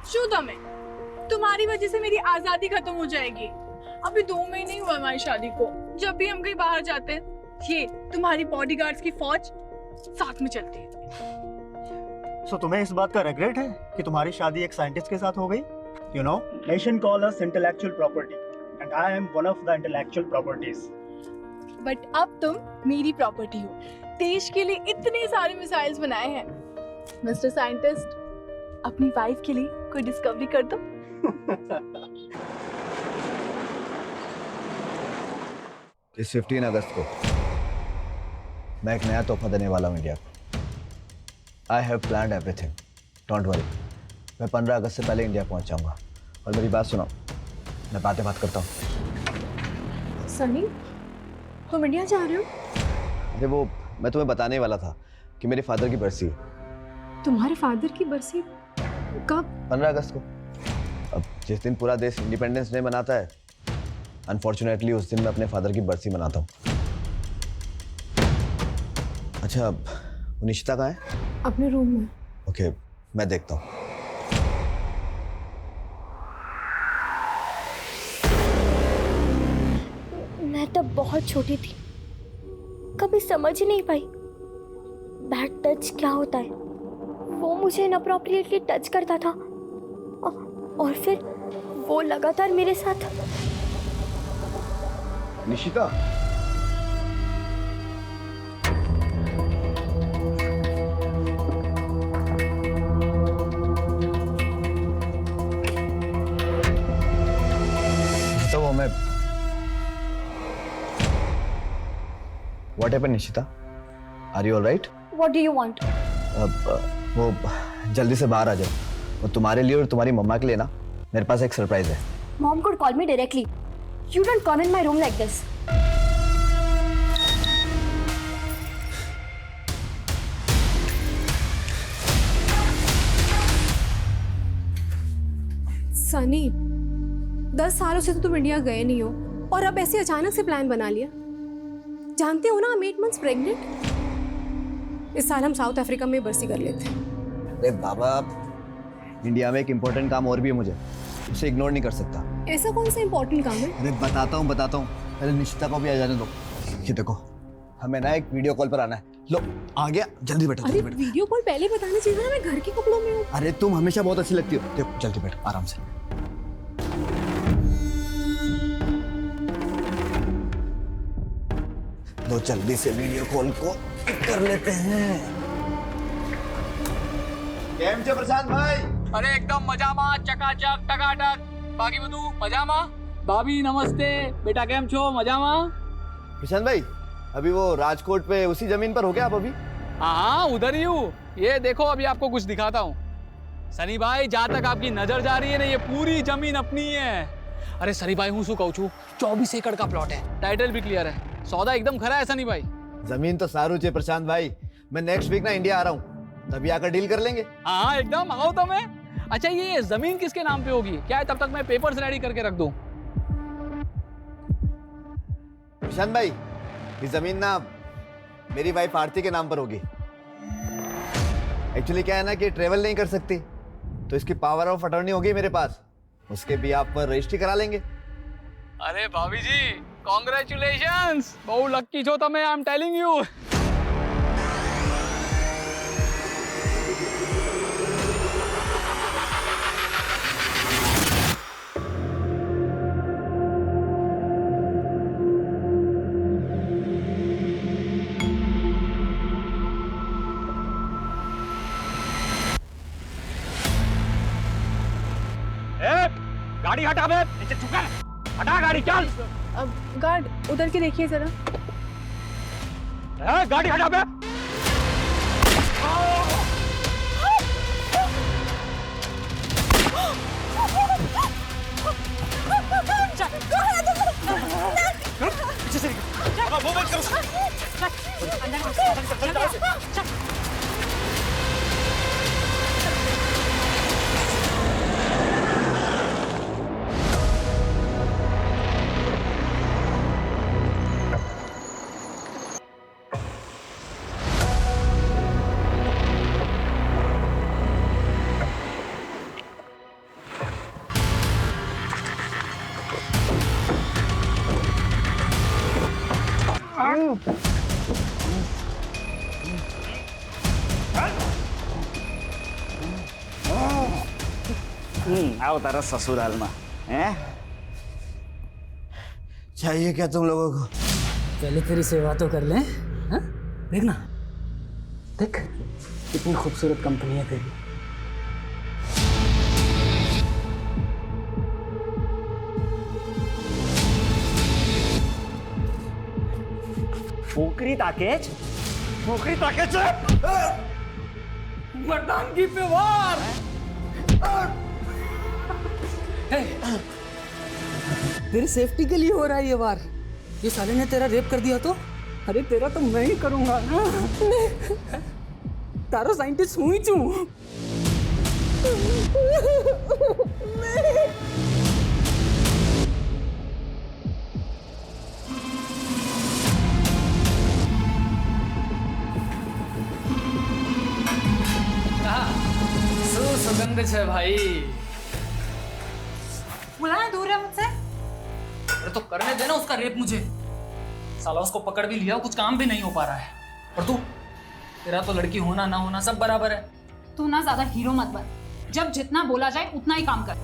शुदा में तुम्हारी वजह से मेरी आजादी खत्म हो जाएगी। अभी 2 महीने ही हुआ हमारी शादी को। जब भी हम कहीं बाहर जाते हैं, ये तुम्हारी बॉडीगार्ड्स की फौज साथ में चलती है। सो तुम्हें इस बात का रिग्रेट है कि तुम्हारी शादी एक साइंटिस्ट के साथ हो गई? You know, nation call us intellectual property and I am one of the intellectual properties. But अब तुम मेरी प्रॉपर्टी हो। देश के लिए इतने सारे मिसाइल्स बनाए हैं। मिस्टर साइंटिस्ट, अपनी वाइफ के लिए कोई डिस्कवरी कर दो। इस 15 अगस्त को मैं एक नया तोहफा देने वाला हूँ इंडिया को। I have planned everything, don't worry. मैं 15 अगस्त से पहले इंडिया पहुँच जाऊँगा। और मेरी बात सुनो, मैं बात करता हूँ। सनी, तुम इंडिया जा रहे हो? अरे वो मैं तुम्हें बताने वाला था कि मेरे फादर की बरसी है। तुम्हारे फादर की बरसी कब? 15 अगस्त को। अब जिस दिन पूरा देश इंडिपेंडेंस डे मनाता है, अनफॉर्चुनेटली उस दिन मैं अपने फादर की बरसी मनाता हूँ। अच्छा, वो निशिता कहाँ है? अपने रूम में। ओके, मैं देखता हूँ। मैं तब बहुत छोटी थी, कभी समझ ही नहीं पाई बैड टच क्या होता है। वो मुझे इनअप्रोप्रिएटली टच करता था और फिर वो लगातार मेरे साथ। निशिता, तो वो मैं What happened, Nishita? Are you all right? What do you want? वो जल्दी से बाहर आ जाओ। वो तुम्हारे लिए और तुम्हारी मम्मा के लिए ना मेरे पास एक सरप्राइज है। Mom could call me directly. You don't come in my room like this. Sunny, 10 सालों से तो तुम इंडिया गए नहीं हो और अब ऐसे अचानक से प्लान बना लिया। जानते हो ना, I'm 8 months प्रेग्नेंट। इस साल हम साउथ अफ्रीका में बरसी कर लेते हैं। अरे बाबा, इंडिया में एक इम्पोर्टेंट काम और भी है मुझे, उसे इग्नोर नहीं कर सकता। ऐसा कौन सा इम्पोर्टेंट काम है? अरे बताता हूँ। पहले निशिता को भी आ जाने दो। ये देखो, हमें ना एक वीडियो कॉल पर आना है। लो, आ गया, जल्दी बैठो। अरे वीडियो कॉल पहले बताना चाहिए ना, मैं घर के कपड़ों में हूँ। अरे तुम हमेशा बहुत अच्छी लगती हो। देखो, जल्दी बैठो, आराम से। लो, जल्दी से वीडियो कॉल को कर लेते हैं। केम छे प्रशांत भाई? अरे एकदम मजाમાં ચકાચક ટકાટક। બાકી બધું મજામાં? ભાભી નમસ્તે। बेटा કેમ છો? મજામાં? प्रशांत भाई, अभी वो राजकोट पे उसी जमीन पर हो गया आप अभी? हाँ, उधर ही हूँ। ये देखो, अभी आपको कुछ दिखाता हूँ। सनी भाई, जहाँ तक आपकी नजर जा रही है ना, ये पूरी जमीन अपनी है। अरे सनी भाई, हूँ શું કહું છું, 24 एकड़ का प्लॉट है। टाइटल भी क्लियर है। सौदा एकदम खरा है सनी भाई। जमीन तो सारू छे प्रशांत भाई। मैं नेक्स्ट वीक ना इंडिया आ रहा हूँ, तभी आकर डील कर लेंगे। हाँ एकदम, आओ तो मैं। अच्छा, ये जमीन किसके नाम पे होगी? क्या है, तब तक मैं पेपर्स रेडी करके रख दूं। प्रशांत भाई, ये जमीन ना मेरी वाइफ आरती के नाम पर होगी। एक्चुअली क्या है ना कि ट्रेवल नहीं कर सकती, तो इसकी पावर ऑफ अटॉर्नी होगी मेरे पास। उसके भी आप पर रजिस्ट्री करा लेंगे। अरे भाभी जी, कॉन्ग्रेचुलेशंस। बहु लक्की छो तमे, आई एम टेलिंग यू। गाड़ी हटा बे, नीचे झुका। हटा गाड़ी, चल। अब गार्ड, उधर के देखिए जरा। गाड़ी हटा बे। पीछे से वो मत करो। आओ तारा ससुराल में हैं? चाहिए क्या तुम लोगों को? पहले तेरी सेवा तो कर लें। हाँ? देखना, देख कितनी खूबसूरत कंपनी है तेरी। पोखरी ताकेज मर्दानगी पे वार। तेरी सेफ्टी के लिए हो रहा है ये वार। ये साले ने तेरा रेप कर दिया तो? अरे तेरा तो मैं ही करूंगा ना। तारो साइंटिस्ट हूँ ही चूँ। सुगंध है भाई। बुलाना दूर है मुझसे। अरे तो करने देना उसका रेप मुझे। साला उसको पकड़ भी लिया, कुछ काम भी नहीं हो पा रहा है। और तू, तेरा तो लड़की होना ना होना सब बराबर है। तू ना ज्यादा हीरो मत बन। जब जितना बोला जाए उतना ही काम कर।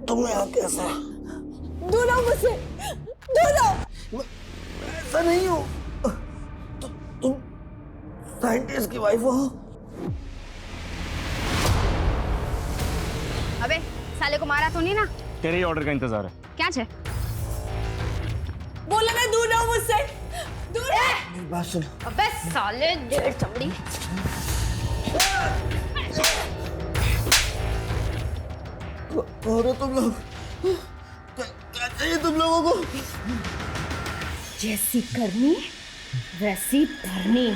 तुम्हें यहाँ कैसा? दूर हो मुझसे, दूर हो। ऐसा नहीं हो। तुम साइंटिस्ट की वाइफ हो? अबे साले को मारा तो नहीं ना? तेरे ही ऑर्डर का इंतजार है। क्या छे? बोला ना दूर हो मुझसे, दूर है। मेरी बात सुनो। अबे साले डेढ़ चमड़ी। और तुम लोग क्या चाहिए तुम लोगों को? जैसी करनी वैसी भरनी।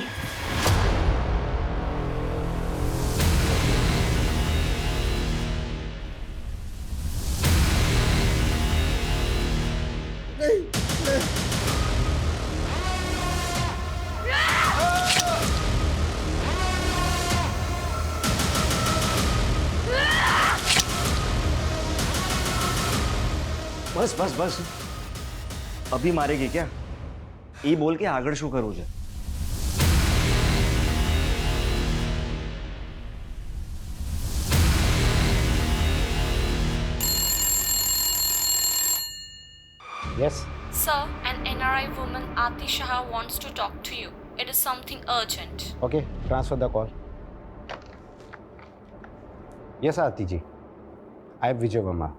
बस बस बस, अभी मारेगी क्या? ई बोल के आगड़ शू करो जे। Yes. Sir, an NRI woman Aati Shah wants to talk to you. It is something urgent. Okay, transfer the call. Yes, Aati ji. I am Vijay Verma.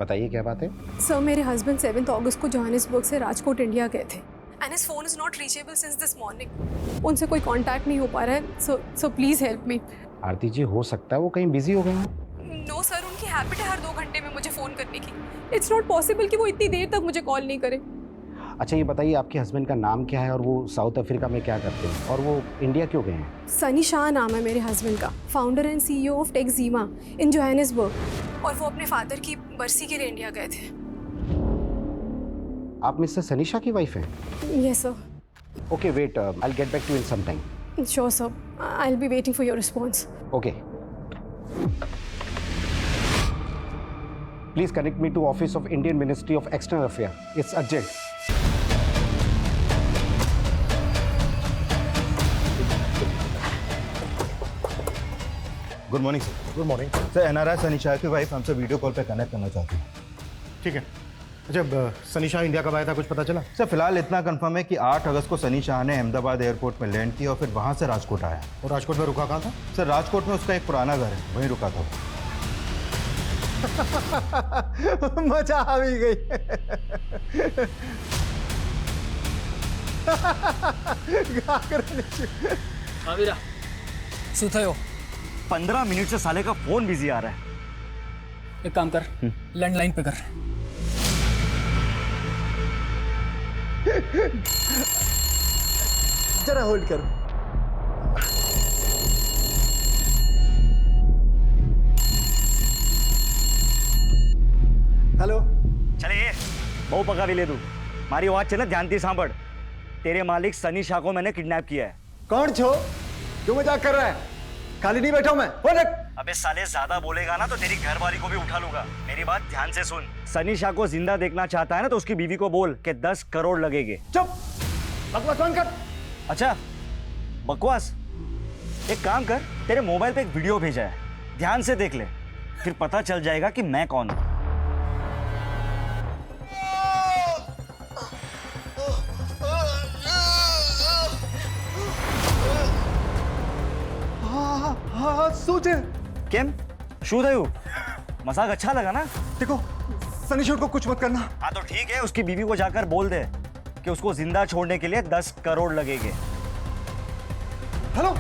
बताइए क्या बात है? सर मेरे हस्बैंड 7 अगस्त को जोहानिसबर्ग से राजकोट इंडिया गए थे and his phone is not reachable since this morning. उनसे कोई कांटेक्ट नहीं हो पा रहा है। So please help me. आरती जी, हो सकता है वो कहीं बिजी हो गए हों। नो सर, उनकी हैबिट है हर 2 घंटे में मुझे फ़ोन करने की। इट्स नॉट पॉसिबल कि वो इतनी देर तक मुझे कॉल नहीं करे। अच्छा ये बताइए आपके हस्बैंड का नाम क्या है और वो साउथ अफ्रीका में क्या करते हैं और वो इंडिया क्यों गए हैं? सनी शाह नाम है मेरे हस्बैंड का, founder and CEO of Taxima in Johannesburg, और वो अपने फादर की बरसी के लिए इंडिया गए थे। आप मिस्टर सनी शाह की वाइफ हैं? Yes sir. Okay wait, I will get back to in some time. Sure sir, I will be waiting for your response. Okay, please connect me to office of Indian ministry of external affair, it's urgent. Good morning sir. Good morning. Sir NRI Sunny Shah की wife हमसे video call पे connect करना चाहती है। ठीक है। अच्छा, Sunny Shah India कब आया था, कुछ पता चला? सर फिलहाल इतना कंफर्म है कि 8 अगस्त को सनी शाह ने अहमदाबाद एयरपोर्ट में लैंड किया और फिर वहाँ से राजकोट आया। और राजकोट में रुका कहाँ था? सर राजकोट में उसका एक पुराना घर है, वहीं रुका था। मजा आ भी गई। आविरा सुथयो 15 मिनट से साले का फोन बिजी आ रहा है। एक काम कर, लैंडलाइन पे कर। जरा होल्ड करो। हेलो। चले बहु पका ले तू, मारी आवाज चले ध्यान सांभड़। तेरे मालिक सनी शाह को मैंने किडनैप किया है। कौन छो? क्यों मजाक कर रहा है? खाली नहीं बैठा हूं मैं। फोन रख। अबे साले ज्यादा बोलेगा ना तो तेरी घरवाली को भी उठा लूंगा। मेरी बात ध्यान से सुन। सनी शाह को जिंदा देखना चाहता है ना तो उसकी बीवी को बोल कि 10 करोड़ लगेंगे। चुप, बकवास बंद कर। अच्छा बकवास, एक काम कर, तेरे मोबाइल पे एक वीडियो भेजा है, ध्यान से देख ले, फिर पता चल जाएगा कि मैं कौन हूं। શું છે? કેમ શું થયું? मजाक अच्छा लगा ना? देखो सनी शूट को कुछ मत करना। हाँ तो ठीक है, उसकी बीवी को जाकर बोल दे कि उसको जिंदा छोड़ने के लिए 10 करोड़ लगेंगे। हेलो,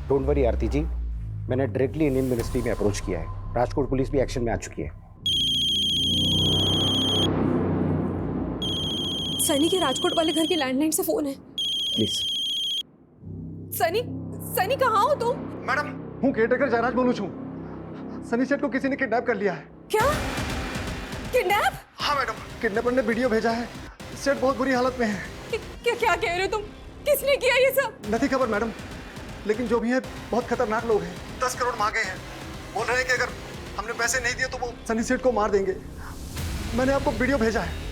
डोंट वरी आरती जी, मैंने डायरेक्टली इंडियन मिनिस्ट्री में अप्रोच किया है। राजकोट पुलिस भी एक्शन में आ चुकी है। सनी के राजकोट वाले घर की लैंडलाइन से फोन है। प्लीज। सनी, सनी कहाँ हो तुम? मैडम, हूँ केयरटेकर जयराज बोलूँ छू। सनी सेठ को किसी ने किडनैप कर लिया है। क्या? किडनैप? हाँ मैडम, किडनैपर ने वीडियो भेजा है। सेठ बहुत बुरी हालत में है। क्या क्या कह रहे हो तुम? किसने किया ये सब? नहीं खबर मैडम, लेकिन जो भी है बहुत खतरनाक लोग हैं। 10 करोड़ मांगे हैं। बोल रहे हैं कि अगर हमने पैसे नहीं दिए तो वो सनी सेठ को मार देंगे। मैंने आपको वीडियो भेजा है।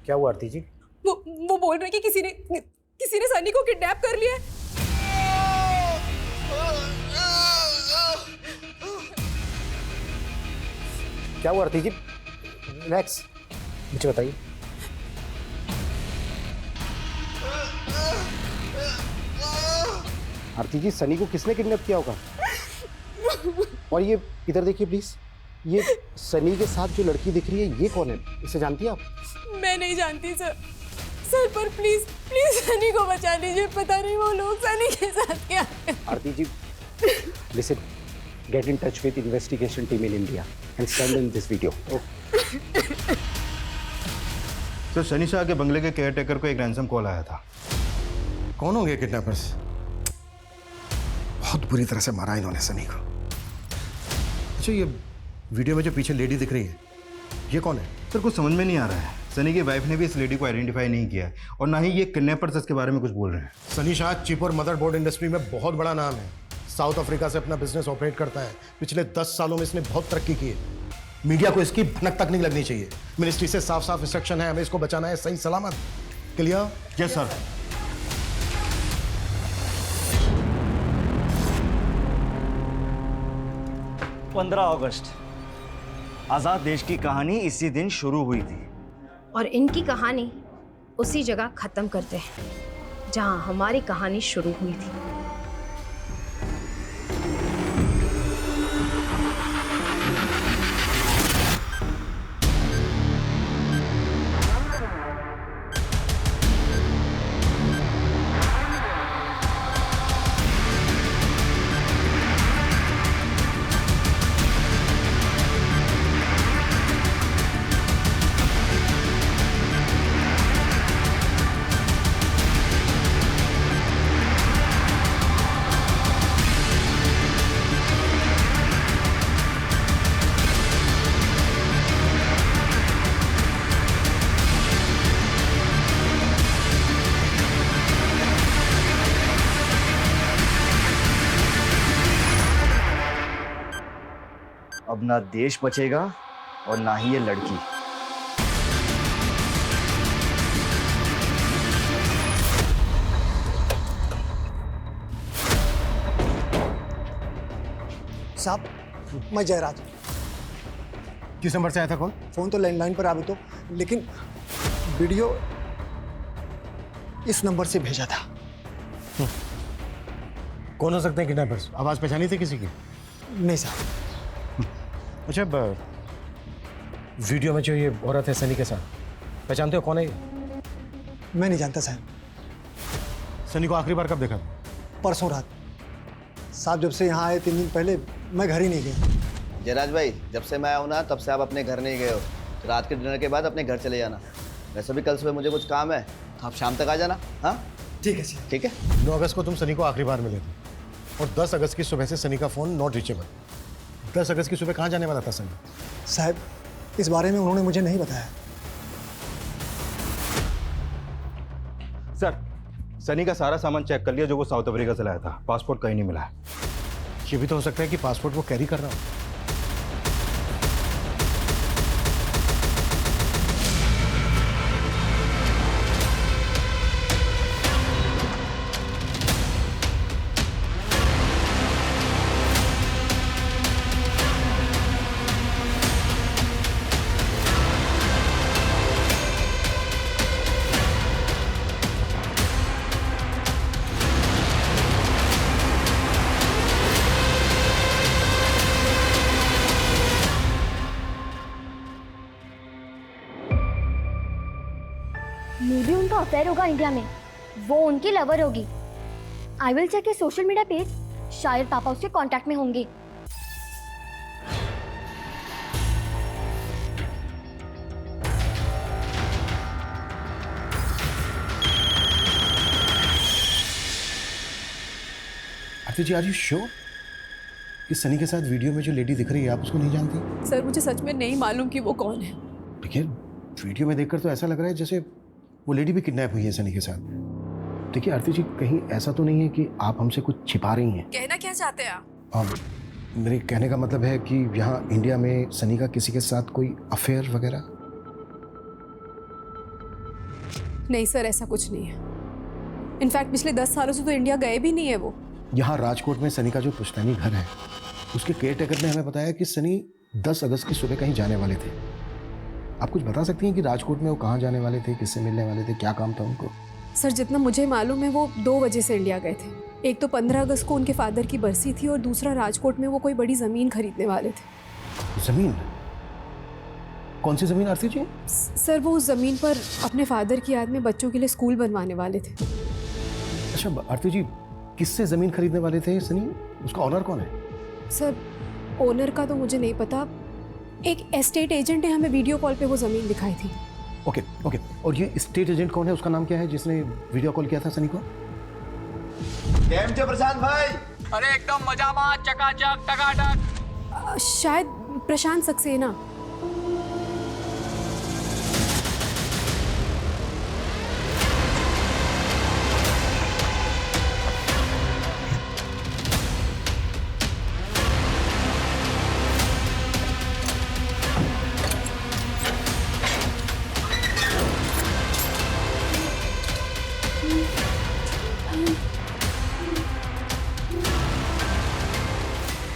क्या हुआ आरती जी? वो बोल रहे हैं कि किसी ने सनी को किडनैप कर लिया है। क्या हुआ आरती जी? रिलैक्स, मुझे बताइए। आरती जी, सनी को किसने किडनैप किया होगा? और ये इधर देखिए प्लीज, ये सनी के साथ जो लड़की दिख रही है ये कौन है? इसे जानती है आप? मैं नहीं जानती सर। सर पर प्लीज प्लीज सनी को बचा लीजिए। पता नहीं वो लोग सनी के साथ क्या। आरती जी, listen, get in touch with investigation team in India and send them this video. Sir, Sunny Shah के बंगले के केयरटेकर को एक रैंसम कॉल आया था। कौन होंगे किडनैपर्स? बहुत बुरी तरह से मारा इन्होंने सनी को। अच्छा, ये वीडियो में जो पीछे लेडी दिख रही है ये कौन है? सर, कुछ समझ में नहीं आ रहा है। सनी की वाइफ ने भी इस लेडी को आइडेंटिफाई नहीं किया और ना ही ये किडनैपर्स इसके बारे में कुछ बोल रहे हैं। सनी शाह चिप और मदरबोर्ड इंडस्ट्री में बहुत बड़ा नाम है। साउथ अफ्रीका से अपना बिजनेस ऑपरेट करता है। पिछले 10 सालों में इसने बहुत तरक्की की है। मीडिया को इसकी भनक तक नहीं लगनी चाहिए। मिनिस्ट्री से साफ साफ इंस्ट्रक्शन है, हमें इसको बचाना है सही सलामत। क्लियर? Yes sir. अगस्त, आजाद देश की कहानी इसी दिन शुरू हुई थी और इनकी कहानी उसी जगह खत्म करते हैं जहां हमारी कहानी शुरू हुई थी। अब ना देश बचेगा और ना ही ये लड़की। साहब, मैं जयराज। किस नंबर से आया था कॉल? फोन तो लैंडलाइन पर आ भी तो, लेकिन वीडियो इस नंबर से भेजा था। कौन हो सकते हैं किडनैपर्स? आवाज पहचानी थी किसी की? नहीं साहब। अच्छा, वीडियो में जो ये औरत है सनी के साथ, पहचानते हो कौन है? मैं नहीं जानता साहब। सनी को आखिरी बार कब देखा? परसों रात। साहब, जब से यहाँ आए 3 दिन पहले मैं घर ही नहीं गया। जयराज भाई, जब से मैं आऊँ ना तब से आप अपने घर नहीं गए हो। तो रात के डिनर के बाद अपने घर चले जाना। वैसे भी कल सुबह मुझे कुछ काम है, तो आप शाम तक आ जाना। हाँ ठीक है सर। ठीक है। 9 अगस्त को तुम सनी को आखिरी बार मिले थे और 10 अगस्त की सुबह से सनी का फ़ोन नॉट रीचेबल। 10 अगस्त की सुबह कहाँ जाने वाला था सनी? साहब, इस बारे में उन्होंने मुझे नहीं बताया। सर, सनी का सारा सामान चेक कर लिया जो वो साउथ अफ्रीका से लाया था। पासपोर्ट कहीं नहीं मिला है। ये भी तो हो सकता है कि पासपोर्ट वो कैरी कर रहा हो। मे भी उनका अफेयर होगा इंडिया में, वो उनकी लवर होगी। I will check social media page, शायद पापा उसके कांटेक्ट में होंगे। Aarti ji, are you sure कि सनी के साथ वीडियो में जो लेडी दिख रही है आप उसको नहीं जानती? सर मुझे सच में नहीं मालूम कि वो कौन है। देखिए, वीडियो में देखकर तो ऐसा लग रहा है जैसे वो लेडी भी किडनैप हुई है सनी के साथ। देखिए आरती जी, कहीं ऐसा तो नहीं है कि आप हमसे कुछ छिपा रही हैं? कहना क्या चाहते हैं आप? मेरे कहने का मतलब है कि यहाँ इंडिया में सनी का किसी के साथ कोई अफेयर वगैरह? नहीं सर, ऐसा कुछ नहीं है। इनफैक्ट पिछले 10 सालों से तो इंडिया गए भी नहीं है वो। यहाँ राजकोट में सनी का जो पुश्तैनी घर है, उसके केयर टेकर ने हमें बताया कि सनी 10 अगस्त की सुबह कहीं जाने वाले थे। आप कुछ बता सकती हैं कि राजकोट में वो कहाँ जाने वाले थे, किससे मिलने वाले थे, क्या काम था उनको? सर जितना मुझे मालूम है वो 2 वजह से इंडिया गए थे। एक तो 15 अगस्त को उनके फादर की बरसी थी और दूसरा राजकोट में वो कोई बड़ी ज़मीन खरीदने वाले थे। ज़मीन? कौन सी ज़मीन आरती जी? सर वो उस ज़मीन पर अपने फादर की याद में बच्चों के लिए स्कूल बनवाने वाले थे। अच्छा आरती जी, किससे ज़मीन खरीदने वाले थे सनी? उसका ऑनर कौन है? सर ओनर का तो मुझे नहीं पता। एक एस्टेट एजेंट ने हमें वीडियो कॉल पे वो ज़मीन दिखाई थी। ओके। और ये स्टेट एजेंट कौन है, उसका नाम क्या है जिसने वीडियो कॉल किया था सनी को? केम छे प्रशांत भाई? अरे एकदम मजामा, चकाचक, टकाटक। शायद प्रशांत सक्सेना।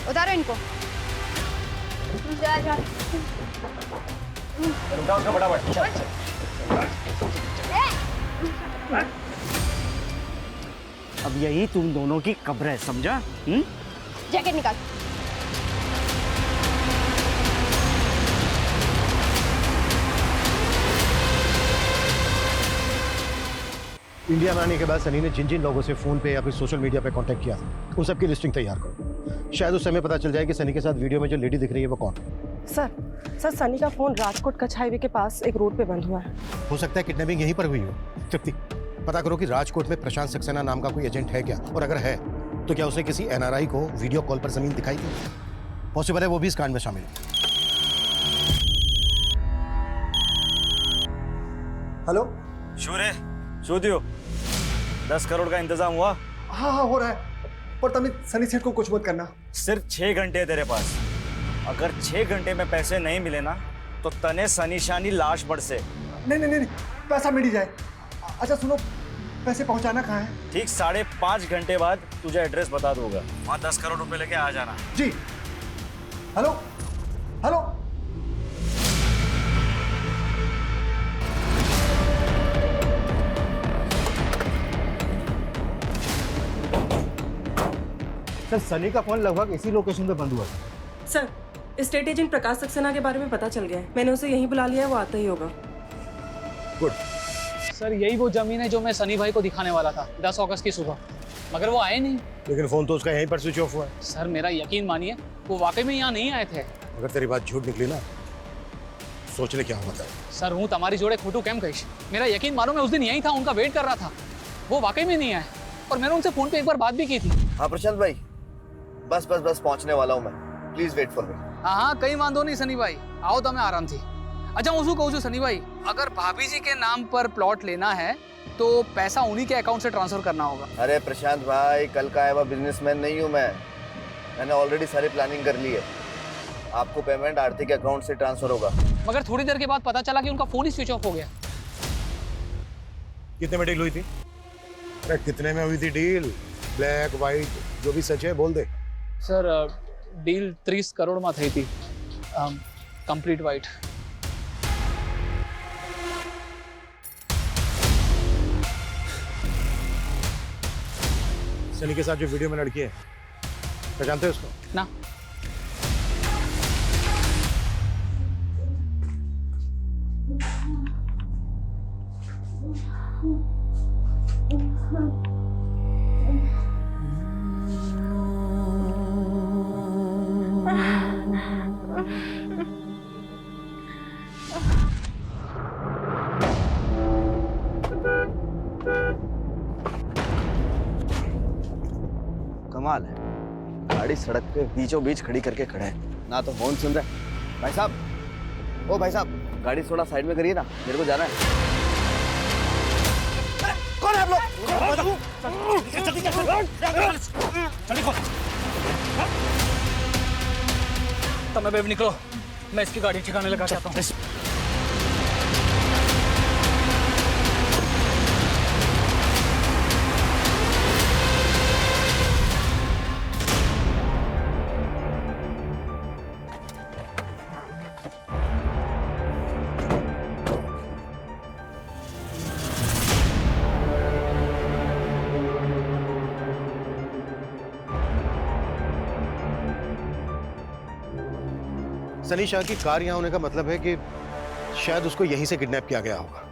उतारो इनको। अब यही तुम दोनों की कब्र है, समझा? जैकेट निकाल। इंडिया में आने के बाद सनी ने जिन जिन लोगों से फ़ोन पे या फिर सोशल मीडिया पे कांटेक्ट किया था, उन सबकी लिस्टिंग तैयार करो। शायद उस समय पता चल जाए कि सनी के साथ वीडियो में जो लेडी दिख रही है वो कौन है। सर सनी का फ़ोन राजकोट कच्छ हाईवे के पास एक रोड पे बंद हुआ है। हो सकता है किडनैपिंग यहीं पर हुई हो। तृप्ति, पता करो कि राजकोट में प्रशांत सक्सेना नाम का कोई एजेंट है क्या, और अगर है तो क्या उसने किसी NRI को वीडियो कॉल पर ज़मीन दिखाई थी? पॉसिबल है वो भी इस कांड में शामिल है। हेलो, शूरे, शूदियो, 10 करोड़ का इंतजाम हुआ? हाँ हो रहा है, पर तभी सनी सेठ को कुछ मत करना। सिर्फ 6 घंटे है तेरे पास। अगर 6 घंटे में पैसे नहीं मिले ना तो तने सनी शानी लाश बढ़ से। नहीं, पैसा मिल ही जाए। अच्छा सुनो, पैसे पहुंचाना कहाँ है? ठीक 5.5 घंटे बाद तुझे एड्रेस बता दूंगा, वहाँ 10 करोड़ रुपए लेके आ जाना। जी। हेलो। सर, सनी का फोन लगभग इसी लोकेशन पे बंद हुआ था। सर स्टेट एजेंट प्रकाश सक्सेना के बारे में पता चल गया है, मैंने उसे यहीं बुला लिया है, वो आता ही होगा। गुड। सर यही वो जमीन है जो मैं सनी भाई को दिखाने वाला था 10 अगस्त की सुबह, मगर वो आए नहीं। लेकिन फ़ोन तो उसका यहीं पर स्विच ऑफ हुआ है। सर मेरा यकीन मानिए, वो वाकई में यहाँ नहीं आए थे। अगर तेरी बात झूठ निकली ना, सोच ले क्या होता है। सर हूँ तुम्हारी जोड़े खोटू कैम कहिश, मेरा यकीन मानो मैं उस दिन यहीं था, उनका वेट कर रहा था। वो वाकई में नहीं आए और मैंने उनसे फ़ोन पे एक बार बात भी की थी। हाँ प्रशांत भाई, बस पहुंचने वाला हूँ मैं। Please wait for me. हाँ कहीं वांधो नहीं सनी भाई, आओ तो मैं आराम थी। अच्छा હું શું કહું છું સની ભાઈ, अगर भाभी जी के नाम पर प्लॉट लेना है तो पैसा उन्हीं के अकाउंट से ट्रांसफर करना होगा। अरे प्रशांत भाई, कल का आया हुआ बिजनेसमैन नहीं हूँ मैंने ऑलरेडी सारी प्लानिंग कर ली है। आपको पेमेंट आरती के अकाउंट से ट्रांसफर होगा। मगर थोड़ी देर के बाद पता चला कि उनका फोन ही स्विच ऑफ हो गया। कितने में डील हुई थी? अरे कितने में हुई थी डील? ब्लैक व्हाइट जो भी सच है बोल दे। सर डील 30 करोड़ में थी कंप्लीट वाइट। सनी के साथ जो वीडियो में लड़की है, पहचानते हो उसको? ना। कमाल है, गाड़ी सड़क पे बीचों बीच खड़ी करके खड़ा है, ना तो हॉर्न सुन रहा है। भाई साहब, ओ भाई साहब, गाड़ी थोड़ा साइड में करिए ना, मेरे को जाना है। कौन है आप लोग? तब मैं निकलो, मैं इसकी गाड़ी ठिकाने लगा चाहता हूँ। सनी शाह की कार यहाँ होने का मतलब है कि शायद उसको यहीं से किडनैप किया गया होगा,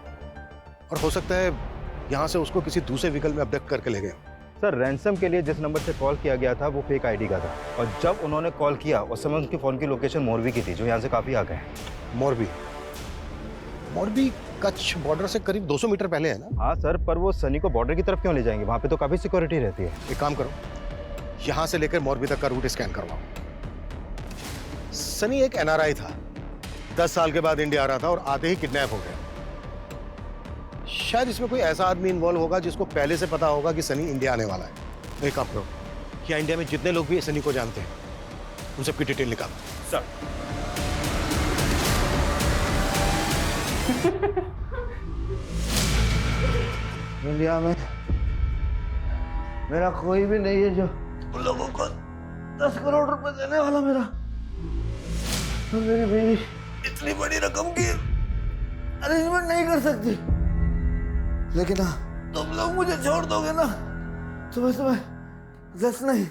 और हो सकता है यहाँ से उसको किसी दूसरे व्हीकल में अबडक्ट करके ले गए। सर, रैंसम के लिए जिस नंबर से कॉल किया गया था वो फेक आईडी का था, और जब उन्होंने कॉल किया उस समय उनकी फ़ोन की लोकेशन मोरबी की थी, जो यहाँ से काफ़ी आगे है। मोरबी? मोरबी कच्छ बॉर्डर से करीब 200 मीटर पहले है ना? हाँ सर, पर वो सनी को बॉर्डर की तरफ क्यों ले जाएंगे? वहाँ पे तो काफ़ी सिक्योरिटी रहती है। एक काम करो, यहाँ से लेकर मोरबी तक का रूट स्कैन करवाओ। सनी एक एनआरआई था, 10 साल के बाद इंडिया आ रहा था और आते ही किडनैप हो गया। शायद इसमें कोई ऐसा आदमी इन्वॉल्व होगा जिसको पहले से पता होगा कि सनी इंडिया आने वाला है। एक काम करो, क्या इंडिया में जितने लोग भी सनी को जानते हैं उन सबकी डिटेल निकालो। सर इंडिया में मेरा कोई भी नहीं है जो उन लोगों को 10 करोड़ रुपए देने वाला। मेरा तो मेरी बीवी इतनी बड़ी रकम की अरेंजमेंट नहीं कर सकती, लेकिन हाँ, तुम लोग मुझे छोड़ दोगे ना, सुबह 10 नहीं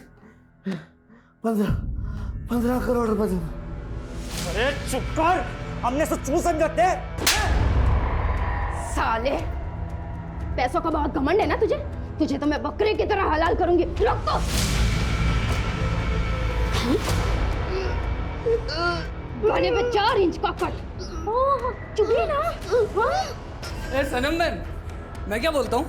15 करोड़ रुपए दूंगा। अरे चुप कर, हमने से चू समझते। साले, पैसों का बहुत घमंड है ना तुझे तो मैं बकरे की तरह हलाल करूंगी। रुक तो। बने पे 4 इंच का कट। चुप ही ना। ए सनम मैन, मैं क्या बोलता हूँ?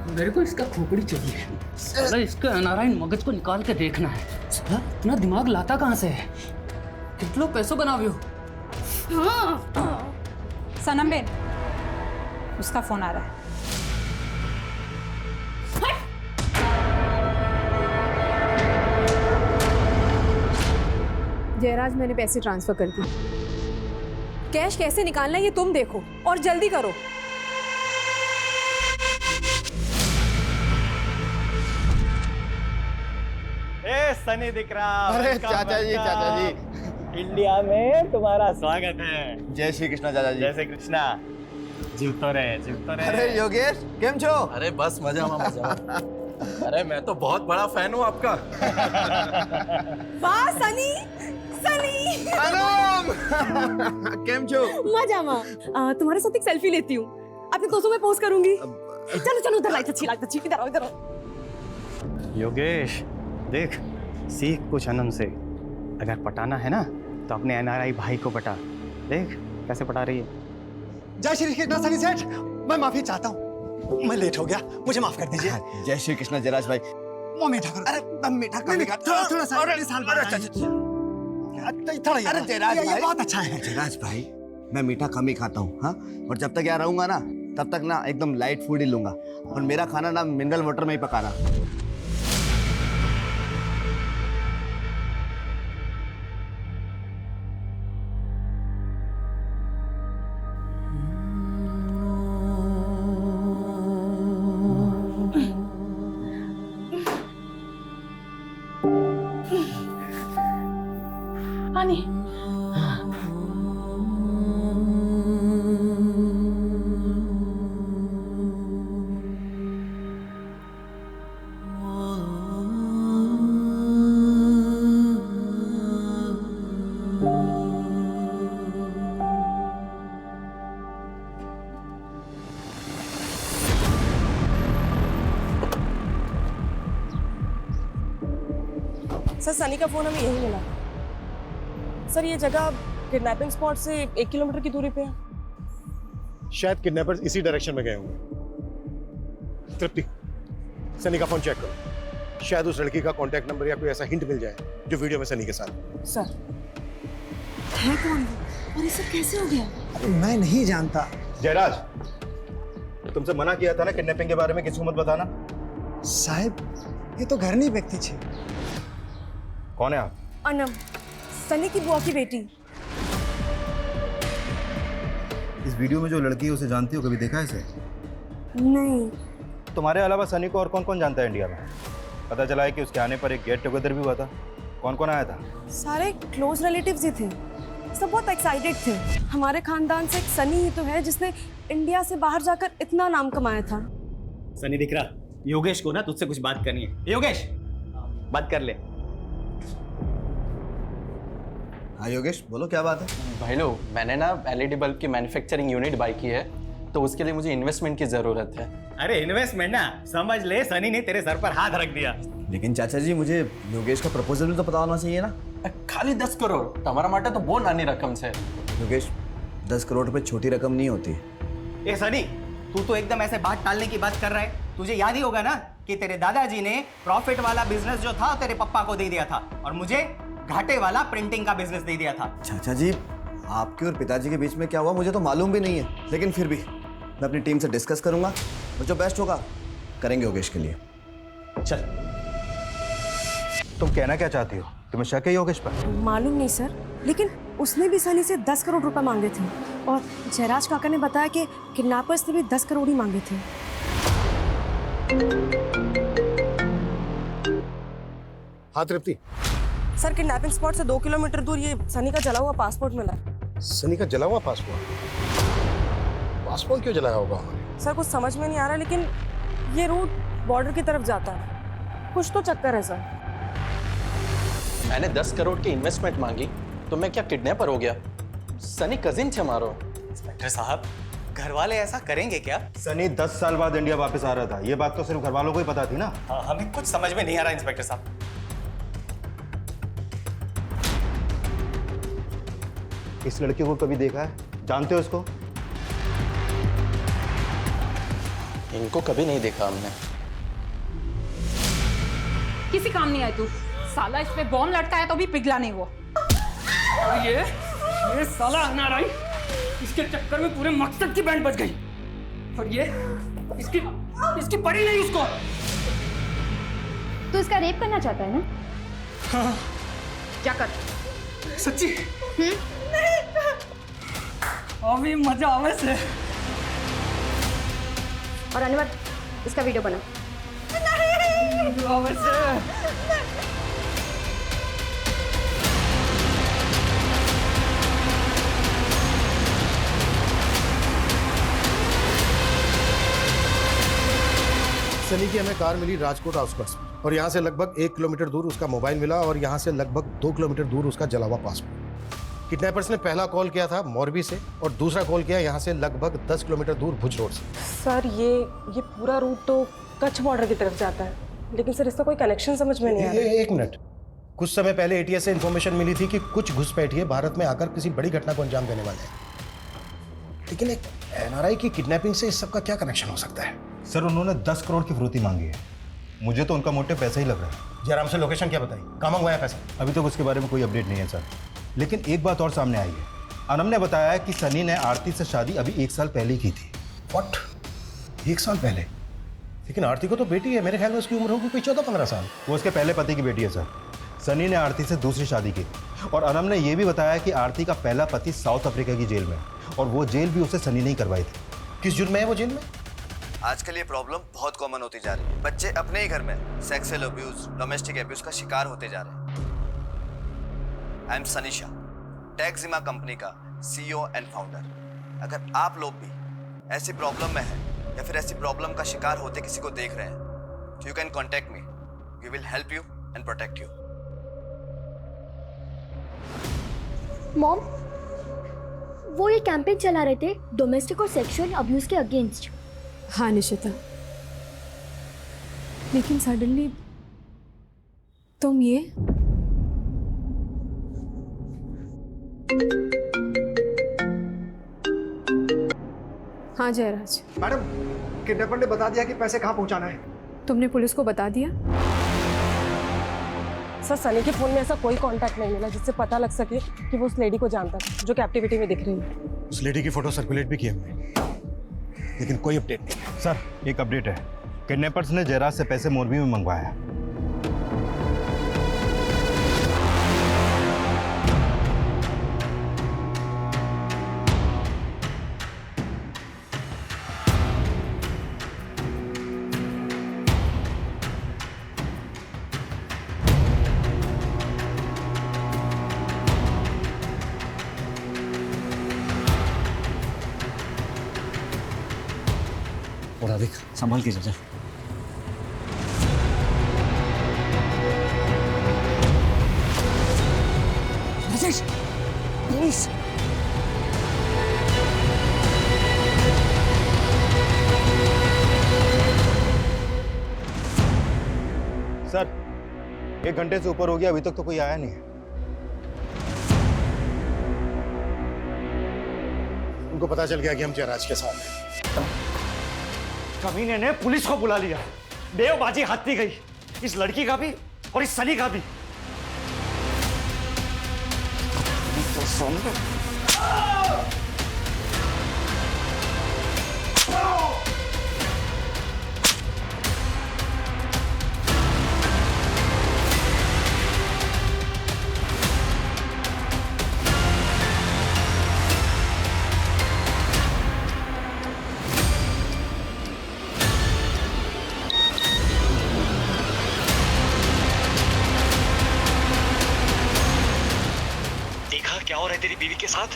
मेरे को इसका खोपड़ी चाहिए। साला इसके अनारायण मगज को निकाल के देखना है। साला इतना दिमाग लाता कहाँ से है? कितने पैसों बनावे हो? सनम बेन, उसका फोन आ रहा है। जयराज, मैंने पैसे ट्रांसफर कर दिए। कैश कैसे निकालना है ये तुम देखो, और जल्दी करो। ए सनी दिख रहा। अरे चाचा जी, इंडिया में तुम्हारा स्वागत है। जय श्री कृष्णा चाचा जी। जय श्री कृष्णा। जीवतो रहे। अरे योगेश, केम छो? अरे बस मजा मजा। अरे मैं तो बहुत बड़ा फैन हूँ आपका। वाह सनी, केम छो? मजा माँ। तुम्हारे साथ एक सेल्फी लेती हूँ, अपने दोस्तों में पोस्ट करूंगी। चलो उधर लाइट अच्छी, इधर आओ। योगेश देख, सीख कुछ अनम से। अगर पटाना है ना तो अपने एनआरआई भाई को पटा। देख कैसे पटा रही है। जय श्री कृष्णा सनी सेठ, मैं माफी चाहता हूँ, मैं लेट हो गया, मुझे माफ कर दीजिए। जय श्री कृष्णा जयराज भाई। वो मीठा करो। अरे दम मीठा करेगा। थोड़ा सा साल बाद। अरे जयराज ये भाई, बहुत अच्छा है। जयराज भाई, मैं मीठा कम ही खाता हूँ, हाँ, और जब तक यहाँ रहूंगा ना तब तक ना एकदम लाइट फूड ही लूंगा और मेरा खाना ना मिनरल वाटर में ही पकाना। पानी। सर सनी का फोन हमें यही मिला। सर ये जगह किडनैपिंग स्पॉट से 1 किलोमीटर की दूरी पे है। शायद किडनैपर्स इसी डायरेक्शन में गए होंगे। तृप्ति, सनी का फोन चेक करो, शायद उस लड़की का कांटेक्ट नंबर या कोई ऐसा हिंट मिल जाए जो वीडियो में सनी के साथ। सर है कौन वो और ये सब कैसे हो गया? मैं नहीं जानता। जयराज, तुमसे मना किया था ना किडनैपिंग के बारे में किसी को मत बताना। साहब ये तो घरनी व्यक्ति छे। कौन है आप? अनम, सनी की बुआ की बेटी। इस वीडियो में जो लड़की है उसे जानती हो, कभी देखा है इसे? नहीं। तुम्हारे अलावा सनी को और कौन कौन जानता है इंडिया में? पता चला है कि उसके आने पर एक गेट टुगेदर भी हुआ था। कौन कौन आया था? सारे क्लोज रिलेटिव्स ही थे, सब बहुत एक्साइटेड थे। हमारे खानदान से एक सनी ही तो है जिसने इंडिया से बाहर जाकर इतना नाम कमाया था। सनी दिख रहा? योगेश को ना तुझसे कुछ बात करनी है। योगेश, बात कर ले। हाँ योगेश, बोलो क्या बात है? भाई लोग, मैंने ना एलईडी बल्ब की मैन्युफैक्चरिंग यूनिट बाय की है, तो उसके लिए मुझे इन्वेस्टमेंट की जरूरत है। अरे इन्वेस्टमेंट ना समझ ले, सनी ने तेरे सर पर हाथ रख दिया। लेकिन चाचा जी, मुझे योगेश का प्रपोजल भी तो पता होना चाहिए ना। खाली 10 करोड़ तुम्हारा माटा तो बहुत नानी रकम से। योगेश, 10 करोड़ रुपए छोटी रकम नहीं होती। ए सनी, तू तो एकदम ऐसे बात टालने की बात कर रहा है। तुझे याद ही होगा ना कि तेरे दादाजी ने प्रॉफिट वाला बिजनेस जो था तेरे पप्पा को दे दिया था और मुझे घाटे वाला प्रिंटिंग का बिजनेस दे दिया था। चाचा जी, आपके और पिताजी के बीच में क्या हुआ मुझे तो मालूम भी नहीं है, लेकिन फिर भी मैं अपनी टीम से डिस्कस करूंगा और जो बेस्ट होगा करेंगे योगेश के लिए। चल। तुम कहना क्या चाहती हो? तुम्हें शक है योगेश पर? मालूम नहीं सर, लेकिन उसने भी सनी से 10 करोड़ रुपए मांगे थे और जयराज काका ने बताया कि किडनैपर्स ने भी 10 करोड़ ही मांगे थे। हाँ तृप्ति। सर किडनैपिंग स्पॉट से 2 किलोमीटर दूर ये सनी का जला हुआ पासपोर्ट मिला। सनी का जला हुआ पासपोर्ट? पासपोर्ट क्यों जलाया होगा उन्होंने? सर कुछ समझ में नहीं आ रहा, लेकिन ये रूट बॉर्डर की तरफ जाता है। कुछ तो चक्कर है सर। मैंने 10 करोड़ की इन्वेस्टमेंट मांगी तो मैं क्या किडनैपर हो गया? सनी कजिन थे हमारो। इंस्पेक्टर साहब, घर वाले ऐसा करेंगे क्या? सनी 10 साल बाद इंडिया वापस आ रहा था, ये बात तो सिर्फ घर वालों को ही पता थी ना। हाँ, हमें कुछ समझ में नहीं आ रहा इंस्पेक्टर साहब। इस लड़के को कभी देखा है? जानते हो इसको? इनको कभी नहीं देखा हमने। किसी काम नहीं आए तू। साला इस पे बॉम्ब लटका है तो भी पिघला नहीं वो। और ये साला अनाराई, इसके चक्कर में पूरे मकसद की बैंड बज गई। और ये इसकी पड़ी नहीं उसको। तो इसका रेप करना चाहता है ना? हाँ। क्या कर? सच्ची? अभी मजा आवे से। और अनवर, इसका वीडियो बना। आवे से। सनी की हमें कार मिली राजकोट आउटस्कर्ट्स में और यहाँ से लगभग 1 किलोमीटर दूर उसका मोबाइल मिला और यहाँ से लगभग 2 किलोमीटर दूर उसका जला हुआ पासपोर्ट। किडनैपर्स ने पहला कॉल किया था मोरबी से और दूसरा कॉल किया यहाँ से लगभग 10 किलोमीटर दूर भुज रोड से। सर ये पूरा रूट तो कच्छ बॉर्डर की तरफ जाता है, लेकिन सर इसका कोई कनेक्शन समझ में नहीं आ रहा। एक मिनट, कुछ समय पहले एटीएस से इन्फॉर्मेशन मिली थी कि कुछ घुसपैठिए भारत में आकर किसी बड़ी घटना को अंजाम देने वाले हैं, लेकिन एक एनआरआई की किडनैपिंग से इस सब का क्या कनेक्शन हो सकता है? सर, उन्होंने 10 करोड़ की फिरौती मांगी है। मुझे तो उनका मोटिव पैसा ही लग रहा है। जयराम से लोकेशन क्या बताई? कहाँ मंगवाया पैसा? अभी तक उसके बारे में कोई अपडेट नहीं है सर, लेकिन एक बात और सामने आई है। अनम ने बताया कि सनी ने आरती से शादी अभी 1 साल पहले की थी व्हाट? 1 साल पहले? लेकिन आरती को तो बेटी है, मेरे ख्याल में उसकी उम्र होगी कोई 14-15 साल। वो उसके पहले पति की बेटी है सर। सनी ने आरती से दूसरी शादी की और अनम ने यह भी बताया कि आरती का पहला पति साउथ अफ्रीका की जेल में और वो जेल भी उसे सनी ने ही करवाई थी। किस जुर्म में है वो जेल में? आजकल ये प्रॉब्लम बहुत कॉमन होती जा रही है। बच्चे अपने ही घर में सेक्सुअल अब्यूज, डोमेस्टिक अब्यूज का शिकार होते जा रहे हैं। I am Sunny Shah, Taxima company का CEO एंड फाउंडर। अगर आप लोग भी ऐसी प्रॉब्लम में हैं या फिर ऐसी प्रॉब्लम का शिकार होते किसी को देख रहे हैं तो you can contact me. We will help you and protect you. Mom, वो ये कैंपेन चला रहे थे डोमेस्टिक और सेक्सुअल अब्यूज के अगेंस्ट। हाँ निशिता, लेकिन सडनली तुम ये हाँ जयराज, मैडम किडनैपर ने बता दिया कि पैसे कहाँ पहुँचाना है। तुमने पुलिस को बता दिया? सर सनी के फोन में ऐसा कोई कांटेक्ट नहीं मिला जिससे पता लग सके कि वो उस लेडी को जानता था जो कैप्टिविटी में दिख रही है। उस लेडी की फोटो सर्कुलेट भी की हमने, लेकिन कोई अपडेट नहीं है। सर एक अपडेट है, किडनैपर्स ने जयराज से पैसे मोरबी में मंगवाए हैं। और अधिक संभाल के जा। राजेश, प्लीज। सर 1 घंटे से ऊपर हो गया, अभी तक तो कोई आया नहीं है। उनको पता चल गया कि हम जयराज के साथ हैं। कमीने ने पुलिस को बुला लिया। देवबाजी हाथी गई, इस लड़की का भी और इस सनी का भी। क्या हो रहा है तेरी बीवी के साथ?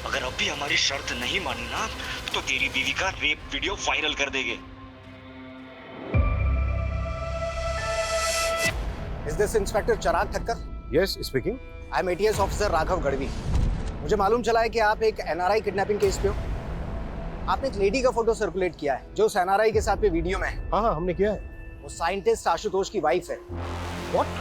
अगर अब भी हमारी शर्त नहीं मानी ना तो तेरी बीवी का रेप वीडियो वायरल कर देंगे। Is this inspector Chirag Thakkar? Yes, speaking. I am ATS officer Raghav Gadhvi. मुझे मालूम चला है कि आप एक NRI किडनैपिंग केस पे हो। आपने एक लेडी का फोटो सर्कुलेट किया है जो उस NRI के साथ पे वीडियो में है। हाँ हमने किया है। वो साइंटिस्ट आशुतोष की वाइफ है। What?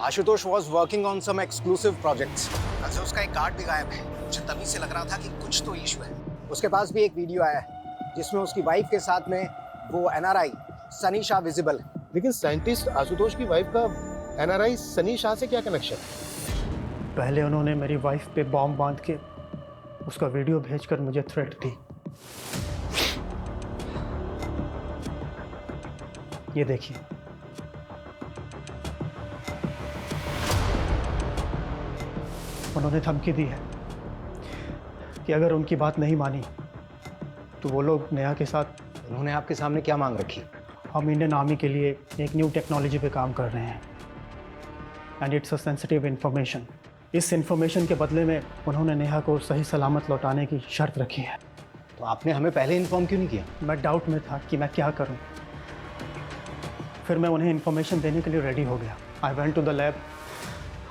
Ashutosh was working on some exclusive projects। कल से उसका एक गार्ड भी गायब है। मुझे तभी से लग रहा था कि कुछ तो इशू है। उसके पास भी एक वीडियो आया है जिसमें उसकी वाइफ के साथ में वो NRI सनी शाह विजिबल है। लेकिन साइंटिस्ट आशुतोष की वाइफ का NRI सनी शाह से क्या कनेक्शन? पहले उन्होंने मेरी वाइफ पे बॉम्ब बांध के उसका वीडियो भेजकर मुझे थ्रेट दी। ये देखिए, उन्होंने धमकी दी है कि अगर उनकी बात नहीं मानी तो वो लोग नेहा के साथ। उन्होंने आपके सामने क्या मांग रखी? हम इंडियन आर्मी के लिए एक न्यू टेक्नोलॉजी पे काम कर रहे हैं and it's a sensitive information. इस इन्फॉर्मेशन के बदले में उन्होंने नेहा को सही सलामत लौटाने की शर्त रखी है। तो आपने हमें पहले इन्फॉर्म क्यों नहीं किया? मैं डाउट में था कि मैं क्या करूं। फिर मैं उन्हें इन्फॉर्मेशन देने के लिए रेडी हो गया। I went to the lab.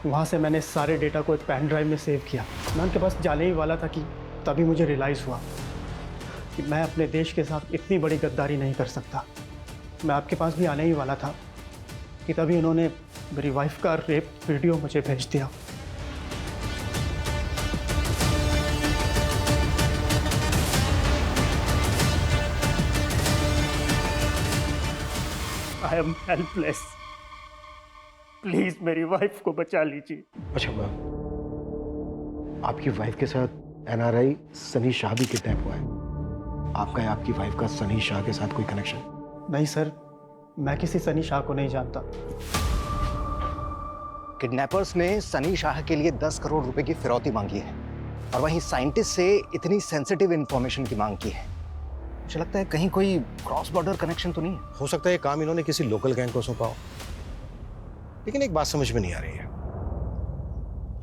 वहाँ से मैंने सारे डेटा को एक पेन ड्राइव में सेव किया। मैं उनके पास जाने ही वाला था कि तभी मुझे रियलाइज़ हुआ कि मैं अपने देश के साथ इतनी बड़ी गद्दारी नहीं कर सकता। मैं आपके पास भी आने ही वाला था कि तभी उन्होंने मेरी वाइफ का रेप वीडियो मुझे भेज दिया। I am helpless. प्लीज मेरी वाइफ को बचा लीजिए। अच्छा मैम, आपकी वाइफ के साथ NRI सनी शाह भी किडनैप हुआ है। आपका या आपकी वाइफ का सनी शाह के साथ कोई कनेक्शन? नहीं सर, मैं किसी सनी शाह को नहीं जानता। किडनैपर्स ने सनी शाह के लिए 10 करोड़ रुपए की फिरौती मांगी है और वहीं साइंटिस्ट से इतनी सेंसिटिव इंफॉर्मेशन की मांग की है। मुझे लगता है कहीं कोई क्रॉस बॉर्डर कनेक्शन तो नहीं है। हो सकता है ये काम इन्होंने किसी लोकल गैंग को सौंपा हो। लेकिन एक बात समझ में नहीं आ रही है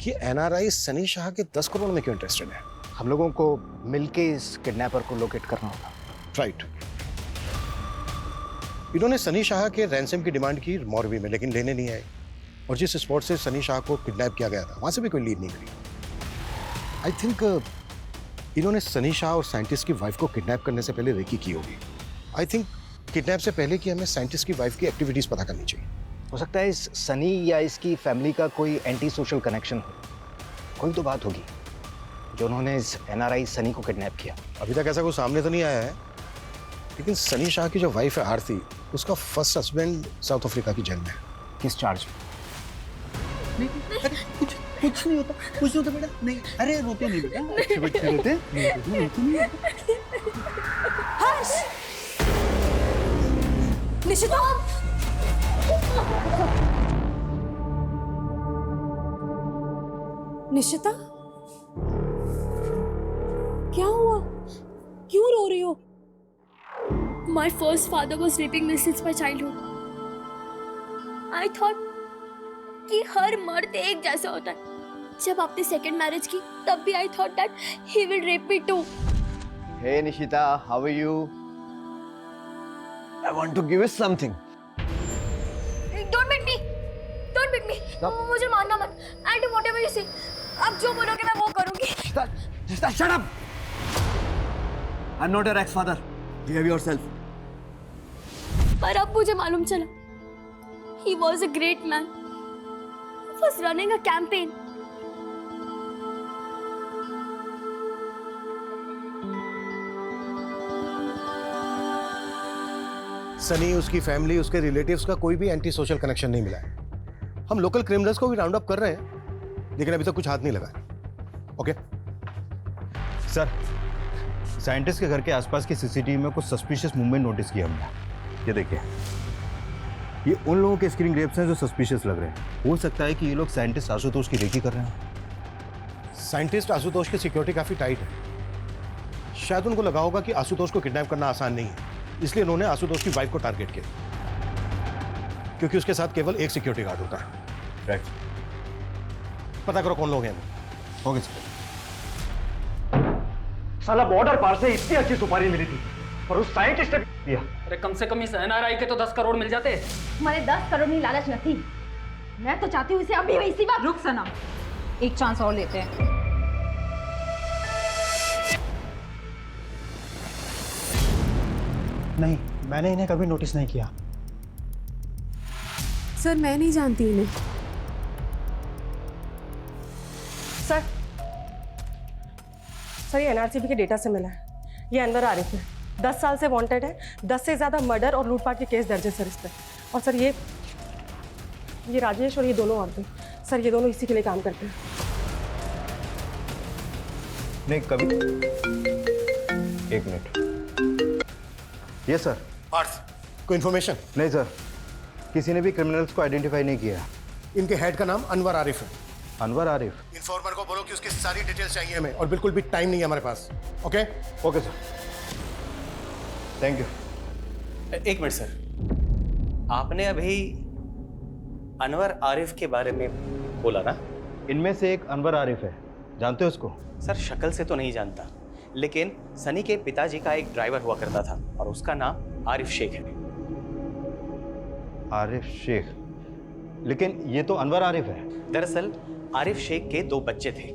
कि एनआरआई सनी शाह के 10 करोड़ में क्यों इंटरेस्टेड है? हम लोगों को मिलके इस किडनैपर को लोकेट करना होगा। राइट। इन्होंने सनी शाह के रैंसम की डिमांड की मौरवी में, लेकिन लेने नहीं आए। और जिस स्पॉट से सनी शाह को किडनैप किया गया था वहां से भी कोई लीड नहीं करी। आई थिंक इन्होंने सनी शाह और साइंटिस्ट की वाइफ को किडनैप करने से पहले रेकी की होगी। आई थिंक किडनैप से पहले कि हमें साइंटिस्ट की वाइफ की एक्टिविटीज पता करनी चाहिए। हो सकता है इस सनी या इसकी फैमिली का कोई एंटी सोशल कनेक्शन हो। कोई तो बात होगी जो उन्होंने इस एनआरआई सनी को किडनैप किया। अभी तक ऐसा कुछ सामने तो नहीं आया है, लेकिन सनी शाह की जो वाइफ है आरती, उसका फर्स्ट हस्बैंड साउथ अफ्रीका की जेल में है। किस चार्ज में? कुछ नहीं होता, कुछ नहीं होता बेटा। नहीं, अरे रोते नहीं बेटा, अच्छे बच्चे रोते नहीं। हर्ष! निशिता! निशिता, क्या हुआ? क्यों रो रही हो? My first father was raping me since my childhood. I thought कि हर मर्द एक जैसा होता है। जब आपने सेकंड मैरिज की तब भी I thought that he will rape me too. Hey Nishita, how are you? I want to give you something. Don't beat me. Don't beat me. मुझे मारना मत. I'll do whatever you say. आप जो बोलोगे मैं वो करूँगी. Nishita, shut up. I'm not your ex-father. Behave yourself. पर अब मुझे मालूम चला. He was a great man. He was running a campaign. Sunny, उसकी फैमिली, उसके रिलेटिव्स का कोई भी एंटी सोशल कनेक्शन नहीं मिला है। हम लोकल क्रिमिनल्स को भी राउंड अप कर रहे हैं, लेकिन अभी तक कुछ हाथ नहीं लगा। ओके सर, साइंटिस्ट के घर के आसपास की सीसीटीवी में कुछ सस्पिशियस मूवमेंट नोटिस किया हमने। ये देखिए, ये उन लोगों के स्क्रीन ग्रेप्स हैं जो सस्पिशियस लग रहे हैं। हो सकता है कि ये लोग साइंटिस्ट आशुतोष की रेकी कर रहे हैं। साइंटिस्ट आशुतोष की सिक्योरिटी काफी टाइट है। शायद उनको लगा होगा कि आशुतोष को किडनैप करना आसान नहीं है, इसलिए उन्होंने आशुतोष की वाइफ को टारगेट किया, क्योंकि उसके साथ केवल एक सिक्योरिटी गार्ड होता है। राइट। पता करो कौन लोग हैं। Okay sir. साला बॉर्डर पार से इतनी अच्छी सुपारी मिली थी और उस साइंटिस्ट ने दिया। अरे कम से कम इस एनआरआई के तो 10 करोड़ मिल जाते। मारे 10 करोड़ की लालच न थी। मैं तो चाहती हूँ इसे अभी भी इसी वक्त। रुक सनम, एक चांस और लेते हैं। नहीं, मैंने इन्हें कभी नोटिस नहीं किया। सर, मैं नहीं जानती इन्हें। सर ये एनआरसीबी के डेटा से मिला है। ये अनवर आरिफ है, 10 साल से वांटेड है। 10 से ज़्यादा मर्डर और लूटपाट के केस दर्ज है सर इस पर। और सर ये राजेश और ये दोनों औरतें, सर ये दोनों इसी के लिए काम करते हैं। नहीं, कभी। एक मिनट। Yes sir. पार्थ, कोई इन्फॉर्मेशन? नहीं सर, किसी ने भी क्रिमिनल्स को आइडेंटिफाई नहीं किया। इनके हेड का नाम अनवर आरिफ है। अनवर आरिफ? इन्फॉर्मर को बोलो कि उसकी सारी डिटेल्स चाहिए हमें, और बिल्कुल भी टाइम नहीं है हमारे पास। Okay? Okay sir, thank you. एक मिनट सर, आपने अभी अनवर आरिफ के बारे में बोला ना? इनमें से एक अनवर आरिफ है, जानते हो उसको? सर शक्ल से तो नहीं जानता, लेकिन सनी के पिताजी का एक ड्राइवर हुआ करता था और उसका नाम आरिफ शेख है। आरिफ शेख? लेकिन ये तो अनवर आरिफ है। दरअसल आरिफ शेख के 2 बच्चे थे।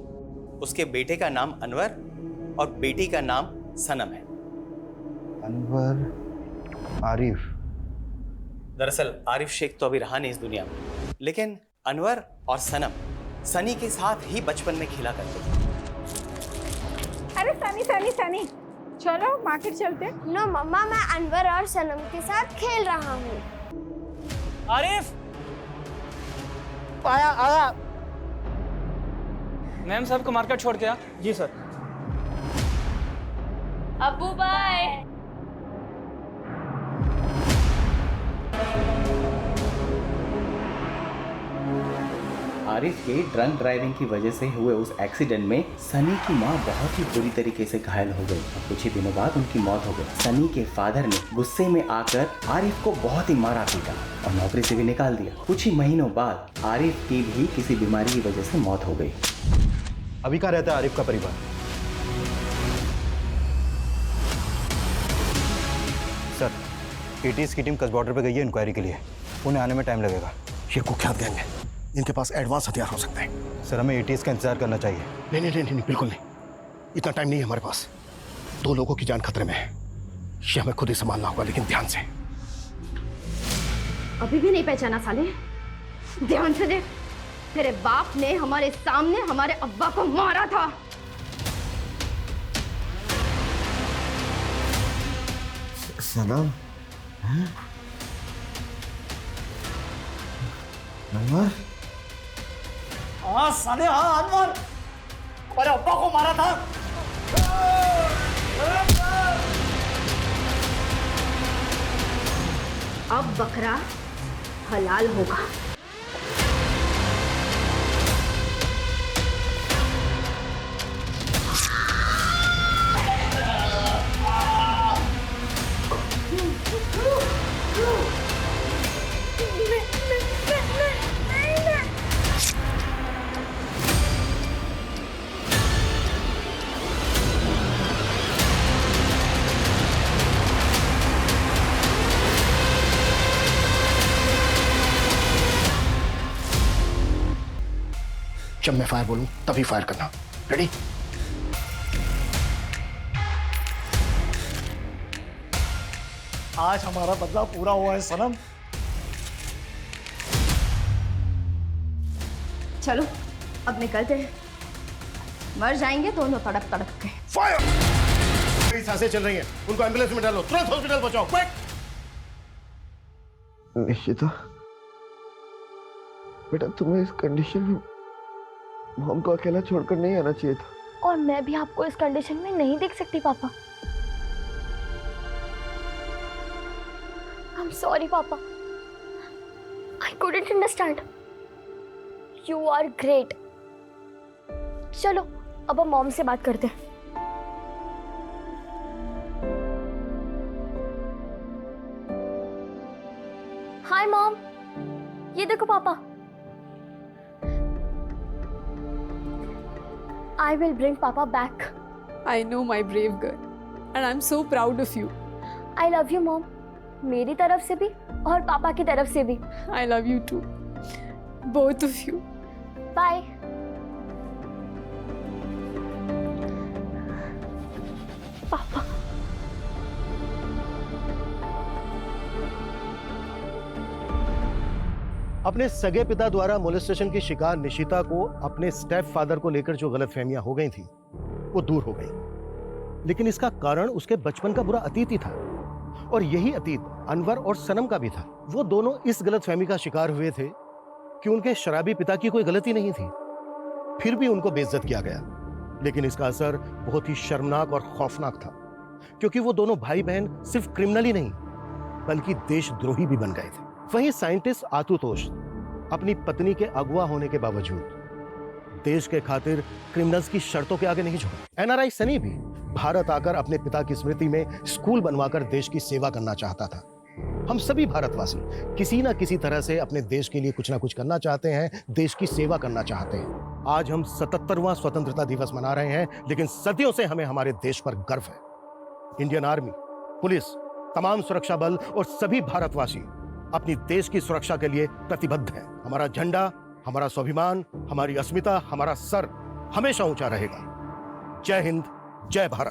उसके बेटे का नाम अनवर और बेटी का नाम सनम है। अनवर आरिफ? दरअसल आरिफ शेख तो अभी रहा नहीं इस दुनिया में, लेकिन अनवर और सनम सनी के साथ ही बचपन में खेला करते थे। अरे सनी, चलो मार्केट चलते। नो मम्मा, मैं अनवर और सनम के साथ खेल रहा हूँ। आरिफ! आया। मैम साहब को मार्केट छोड़ के आ। जी सर। अब्बू बाय। आरिफ के ड्रंक ड्राइविंग की वजह से हुए उस एक्सीडेंट में सनी की मां बहुत ही बुरी तरीके से घायल हो गई और कुछ ही दिनों बाद उनकी मौत हो गई। सनी के फादर ने गुस्से में आकर आरिफ को बहुत ही मारा पीटा और नौकरी से भी निकाल दिया। कुछ ही महीनों बाद आरिफ की भी किसी बीमारी की वजह से मौत हो गई। अभी कहाँ रहता है आरिफ का परिवार? सर, एटीएस की टीम कस बॉर्डर पे गई है इंक्वायरी के लिए। उन्हें आने में टाइम लगेगा। ये कुख्यात गैंग है, इनके पास एडवांस हथियार हो सकते हैं। सर, हमें एटीएस का इंतजार करना चाहिए। नहीं, बिल्कुल नहीं। इतना टाइम नहीं है हमारे पास। 2 लोगों की जान खतरे में है। ये हमें खुद ही संभालना होगा, लेकिन ध्यान से। अभी भी नहीं पहचाना साले? ध्यान से देख, तेरे बाप ने हमारे सामने हमारे अब्बा को मारा था। सनम, अनवर? हाँ साले, हाँ अनवर, हमारे अब्बा को मारा था। अब बकरा हलाल होगा। जब मैं फायर बोलूं तभी फायर करना। रेडी? आज हमारा बदला पूरा हुआ है सनम। चलो अब निकलते हैं, मर जाएंगे दोनों तड़प तड़प के। फायर! मेरी सांसें चल रही हैं, उनको एम्बुलेंस में डालो, तुरंत हॉस्पिटल पहुंचाओ, क्विक! निशिता, बेटा तुम्हें इस कंडीशन में मॉम को अकेला छोड़कर नहीं आना चाहिए था। और मैं भी आपको इस कंडीशन में नहीं देख सकती पापा। I'm sorry पापा, I couldn't understand. You are great. चलो अब हम मॉम से बात करते हैं। हाय मॉम, ये देखो पापा। I will bring Papa back. I know, my brave girl, and I'm so proud of you. I love you, Mom. मेरी तरफ से भी और पापा की तरफ से भी। I love you too, both of you. Bye. पापा। अपने सगे पिता द्वारा मोलेस्टेशन की शिकार निशिता को अपने स्टेप फादर को लेकर जो गलतफहमियां हो गई थी वो दूर हो गई, लेकिन इसका कारण उसके बचपन का बुरा अतीत ही था। और यही अतीत अनवर और सनम का भी था। वो दोनों इस गलतफहमी का शिकार हुए थे कि उनके शराबी पिता की कोई गलती नहीं थी, फिर भी उनको बेइज्जत किया गया। लेकिन इसका असर बहुत ही शर्मनाक और खौफनाक था, क्योंकि वो दोनों भाई बहन सिर्फ क्रिमिनल ही नहीं बल्कि देशद्रोही भी बन गए थे। वहीं साइंटिस्ट आशुतोष अपनी पत्नी के अगवा होने के बावजूद देश के खातिर क्रिमिनल्स की शर्तों के आगे नहीं झुका। एनआरआई सनी भी भारत आकर अपने पिता की स्मृति में स्कूल बनवाकर देश की सेवा करना चाहता था। हम सभी भारतवासी किसी ना किसी तरह से अपने देश के लिए कुछ ना कुछ करना चाहते हैं, देश की सेवा करना चाहते हैं। आज हम 77वां स्वतंत्रता दिवस मना रहे हैं, लेकिन सदियों से हमें हमारे देश पर गर्व है। इंडियन आर्मी, पुलिस, तमाम सुरक्षा बल और सभी भारतवासी अपनी देश की सुरक्षा के लिए प्रतिबद्ध हैं। हमारा झंडा, हमारा स्वाभिमान, हमारी अस्मिता, हमारा सर हमेशा ऊंचा रहेगा। जय हिंद, जय भारत।